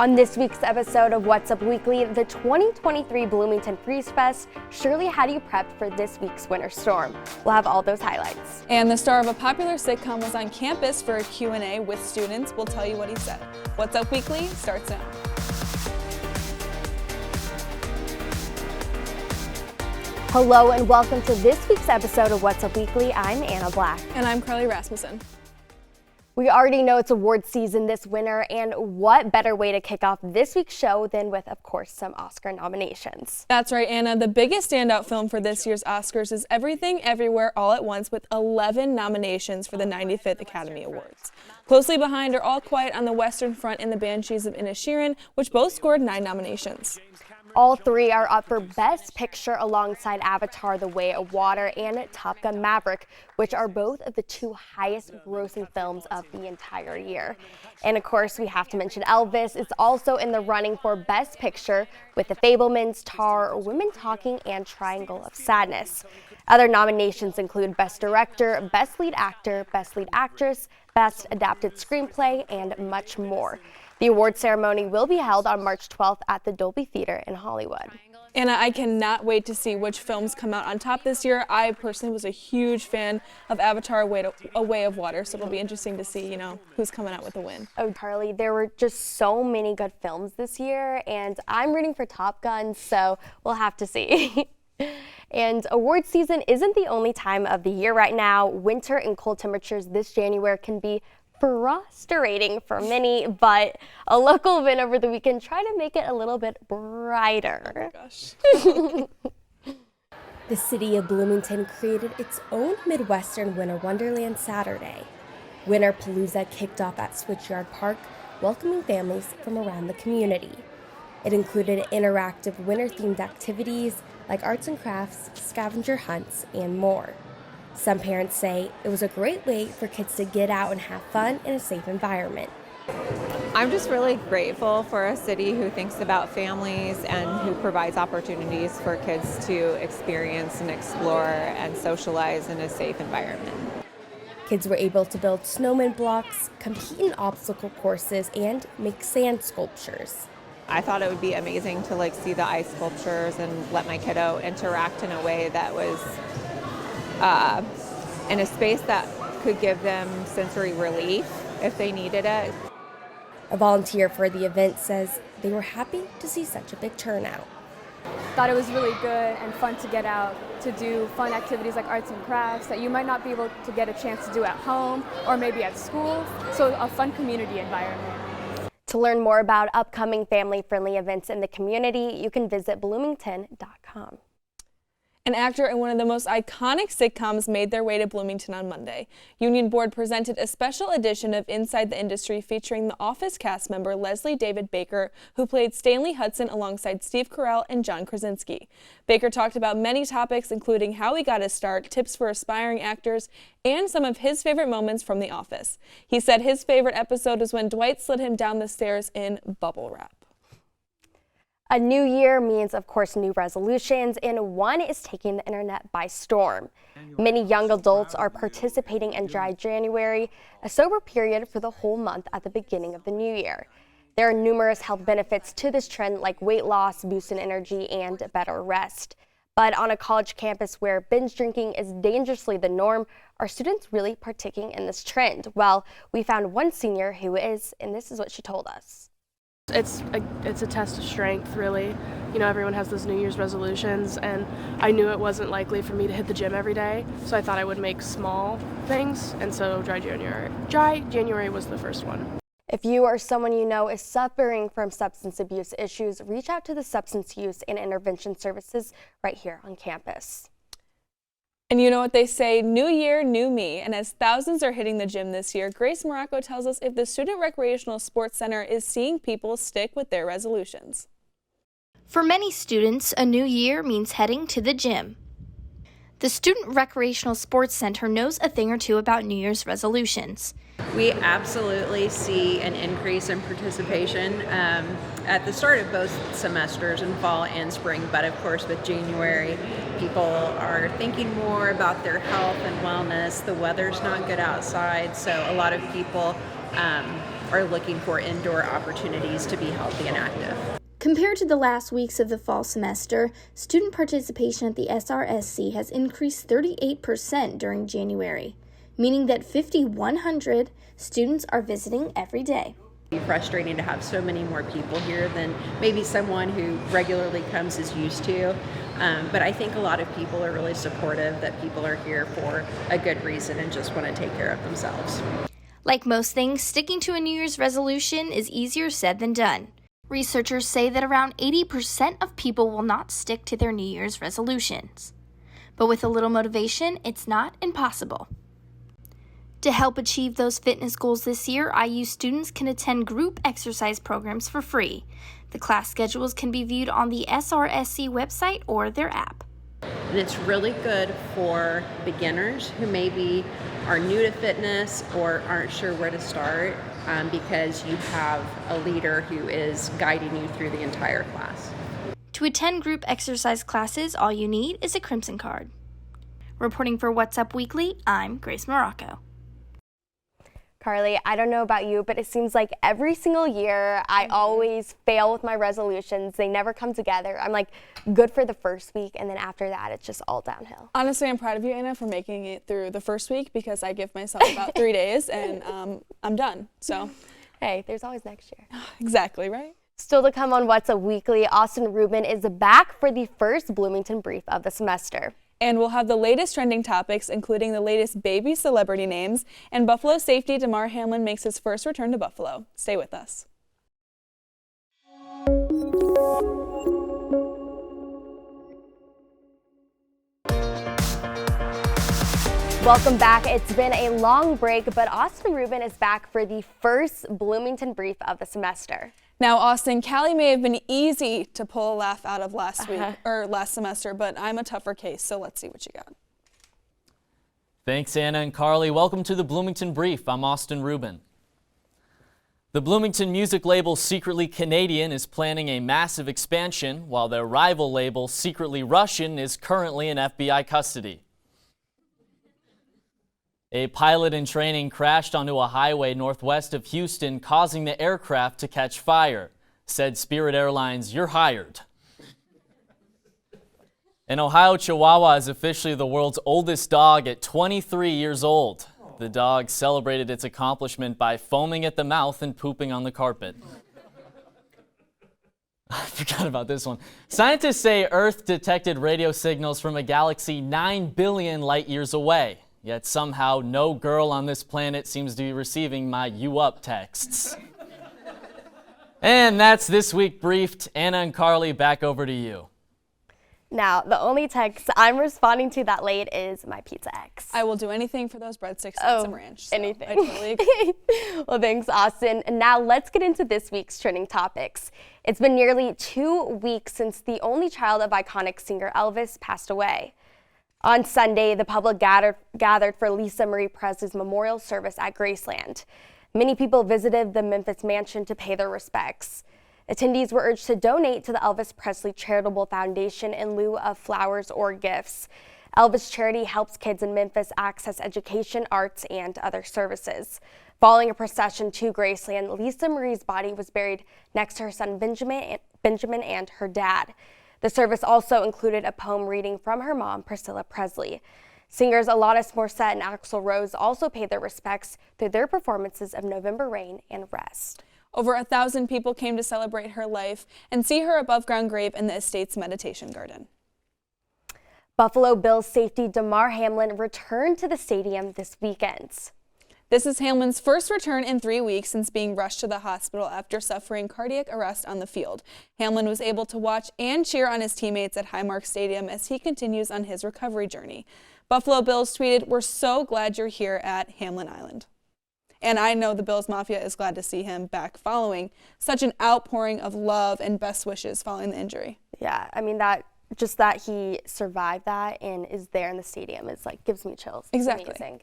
On this week's episode of What's Up Weekly, the 2023 Bloomington Brief Fest. Shirley, how do you prep for this week's winter storm? We'll have all those highlights. And the star of a popular sitcom was on campus for a Q&A with students. We'll tell you what he said. What's Up Weekly starts now. Hello and welcome to this week's episode of What's Up Weekly. I'm Anna Black. And I'm Carly Rasmussen. We already know it's award season this winter, and what better way to kick off this week's show than with, of course, some Oscar nominations. That's right, Anna. The biggest standout film for this year's Oscars is Everything Everywhere All at Once, with 11 nominations for the 95th Academy Awards. Closely behind are All Quiet on the Western Front and The Banshees of Inisherin, which both scored 9 nominations. All three are up for Best Picture alongside Avatar: The Way of Water and Top Gun: Maverick, which are both of the 2 highest grossing films of the entire year. And of course, we have to mention Elvis is also in the running for Best Picture with The Fabelmans, Tar, Women Talking, and Triangle of Sadness. Other nominations include Best Director, Best Lead Actor, Best Lead Actress, Best Adapted Screenplay, and much more. The award ceremony will be held on March 12th at the Dolby Theater in Hollywood. Anna, I cannot wait to see which films come out on top this year. I personally was a huge fan of Avatar: A Way of Water, so it'll be interesting to see, who's coming out with the win. Oh, Carly, there were just so many good films this year, and I'm rooting for Top Gun, so we'll have to see. And award season isn't the only time of the year right now. Winter and cold temperatures this January can be frustrating for many, but a local event over the weekend tried to make it a little bit brighter. Oh my gosh. The city of Bloomington created its own Midwestern Winter Wonderland Saturday. Winter Palooza kicked off at Switchyard Park, welcoming families from around the community. It included interactive winter-themed activities like arts and crafts, scavenger hunts, and more. Some parents say it was a great way for kids to get out and have fun in a safe environment. I'm just really grateful for a city who thinks about families and who provides opportunities for kids to experience and explore and socialize in a safe environment. Kids were able to build snowman blocks, compete in obstacle courses, and make sand sculptures. I thought it would be amazing to see the ice sculptures and let my kiddo interact in a way that was in a space that could give them sensory relief if they needed it. A volunteer for the event says they were happy to see such a big turnout. Thought it was really good and fun to get out to do fun activities like arts and crafts that you might not be able to get a chance to do at home or maybe at school. So a fun community environment. To learn more about upcoming family-friendly events in the community, you can visit bloomington.com. An actor in one of the most iconic sitcoms made their way to Bloomington on Monday. Union Board presented a special edition of Inside the Industry featuring The Office cast member Leslie David Baker, who played Stanley Hudson alongside Steve Carell and John Krasinski. Baker talked about many topics, including how he got his start, tips for aspiring actors, and some of his favorite moments from The Office. He said his favorite episode was when Dwight slid him down the stairs in bubble wrap. A new year means, of course, new resolutions, and one is taking the internet by storm. Many young adults are participating in Dry January, a sober period for the whole month at the beginning of the new year. There are numerous health benefits to this trend, like weight loss, boost in energy, and better rest. But on a college campus where binge drinking is dangerously the norm, are students really partaking in this trend? Well, we found one senior who is, and this is what she told us. It's a test of strength, really. Everyone has those New Year's resolutions, and I knew it wasn't likely for me to hit the gym every day, so I thought I would make small things, and so Dry January was the first one. If you or someone you know is suffering from substance abuse issues, reach out to the Substance Use and Intervention Services right here on campus. And you know what they say, new year, new me. And as thousands are hitting the gym this year, Grace Morocco tells us if the Student Recreational Sports Center is seeing people stick with their resolutions. For many students, a new year means heading to the gym. The Student Recreational Sports Center knows a thing or two about New Year's resolutions. We absolutely see an increase in participation at the start of both semesters in fall and spring, but of course with January, people are thinking more about their health and wellness. The weather's not good outside, so a lot of people are looking for indoor opportunities to be healthy and active. Compared to the last weeks of the fall semester, student participation at the SRSC has increased 38% during January, meaning that 5,100 students are visiting every day. It's frustrating to have so many more people here than maybe someone who regularly comes is used to. But I think a lot of people are really supportive that people are here for a good reason and just want to take care of themselves. Like most things, sticking to a New Year's resolution is easier said than done. Researchers say that around 80% of people will not stick to their New Year's resolutions. But with a little motivation, it's not impossible. To help achieve those fitness goals this year, IU students can attend group exercise programs for free. The class schedules can be viewed on the SRSC website or their app. And it's really good for beginners who maybe are new to fitness or aren't sure where to start because you have a leader who is guiding you through the entire class. To attend group exercise classes, all you need is a Crimson card. Reporting for What's Up Weekly, I'm Grace Morocco. Carly, I don't know about you, but it seems like every single year I always fail with my resolutions. They never come together. I'm like good for the first week, and then after that, it's just all downhill. Honestly, I'm proud of you, Anna, for making it through the first week because I give myself about 3 days and I'm done. So, hey, there's always next year. Exactly, right? Still to come on What's Up Weekly, Austin Rubin is back for the first Bloomington Brief of the semester. And we'll have the latest trending topics, including the latest baby celebrity names, and Buffalo safety Damar Hamlin makes his first return to Buffalo. Stay with us. Welcome back. It's been a long break, but Austin Rubin is back for the first Bloomington Brief of the semester. Now, Austin, Callie may have been easy to pull a laugh out of last week or last semester, but I'm a tougher case, so let's see what you got. Thanks, Anna and Carly. Welcome to the Bloomington Brief. I'm Austin Rubin. The Bloomington music label Secretly Canadian is planning a massive expansion, while their rival label Secretly Russian is currently in FBI custody. A pilot in training crashed onto a highway northwest of Houston, causing the aircraft to catch fire. Said Spirit Airlines, "You're hired." An Ohio Chihuahua is officially the world's oldest dog at 23 years old. The dog celebrated its accomplishment by foaming at the mouth and pooping on the carpet. I forgot about this one. Scientists say Earth detected radio signals from a galaxy 9 billion light years away. Yet somehow no girl on this planet seems to be receiving my "you up" texts. And that's this week briefed. Anna and Carly, back over to you. Now, the only text I'm responding to that late is my pizza X. I will do anything for those breadsticks and some ranch. So anything. I totally agree. Well, thanks, Austin. And now let's get into this week's trending topics. It's been nearly 2 weeks since the only child of iconic singer Elvis passed away. On Sunday, the public gathered for Lisa Marie Presley's memorial service at Graceland. Many people visited the Memphis mansion to pay their respects. Attendees were urged to donate to the Elvis Presley Charitable Foundation in lieu of flowers or gifts. Elvis Charity helps kids in Memphis access education, arts, and other services. Following a procession to Graceland, Lisa Marie's body was buried next to her son Benjamin and her dad. The service also included a poem reading from her mom, Priscilla Presley. Singers Alanis Morissette and Axl Rose also paid their respects through their performances of November Rain and Rest. Over 1,000 people came to celebrate her life and see her above-ground grave in the estate's meditation garden. Buffalo Bills safety Damar Hamlin returned to the stadium this weekend. This is Hamlin's first return in 3 weeks since being rushed to the hospital after suffering cardiac arrest on the field. Hamlin was able to watch and cheer on his teammates at Highmark Stadium as he continues on his recovery journey. Buffalo Bills tweeted, "We're so glad you're here at Hamlin Island." And I know the Bills Mafia is glad to see him back following such an outpouring of love and best wishes following the injury. Yeah, I mean, that he survived that and is there in the stadium is like gives me chills. It's exactly. Amazing.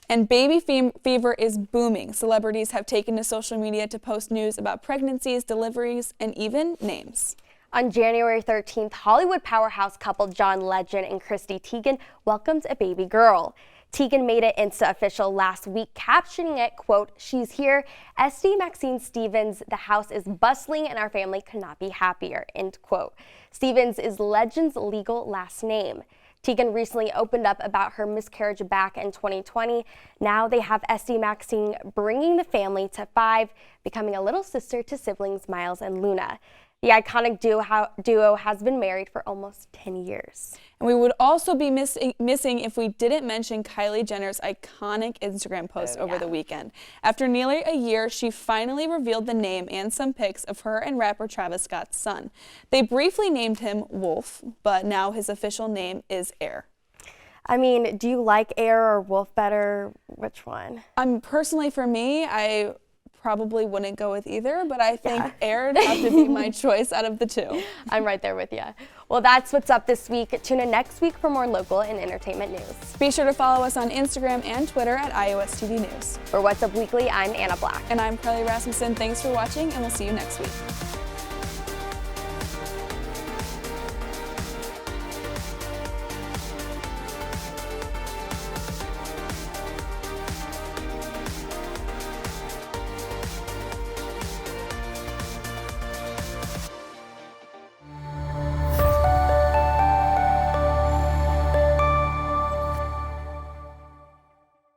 And baby fever is booming. Celebrities have taken to social media to post news about pregnancies, deliveries, and even names. On January 13th, Hollywood powerhouse couple John Legend and Chrissy Teigen welcomed a baby girl. Tegan made it Insta official last week, captioning it, quote, "She's here. SD Maxine Stevens, the house is bustling and our family could not be happier," end quote. Stevens is Legend's legal last name. Tegan recently opened up about her miscarriage back in 2020. Now they have SD Maxine bringing the family to 5, becoming a little sister to siblings Miles and Luna. The iconic duo has been married for almost 10 years. And we would also be missing if we didn't mention Kylie Jenner's iconic Instagram post over the weekend. After nearly a year, she finally revealed the name and some pics of her and rapper Travis Scott's son. They briefly named him Wolf, but now his official name is Air. I mean, do you like Air or Wolf better? Which one? Personally, for me, I probably wouldn't go with either, but I think Air would have to be my choice out of the two. I'm right there with you. Well, that's what's up this week. Tune in next week for more local and entertainment news. Be sure to follow us on Instagram and Twitter at iOS TV News. For What's Up Weekly, I'm Anna Black. And I'm Carly Rasmussen. Thanks for watching, and we'll see you next week.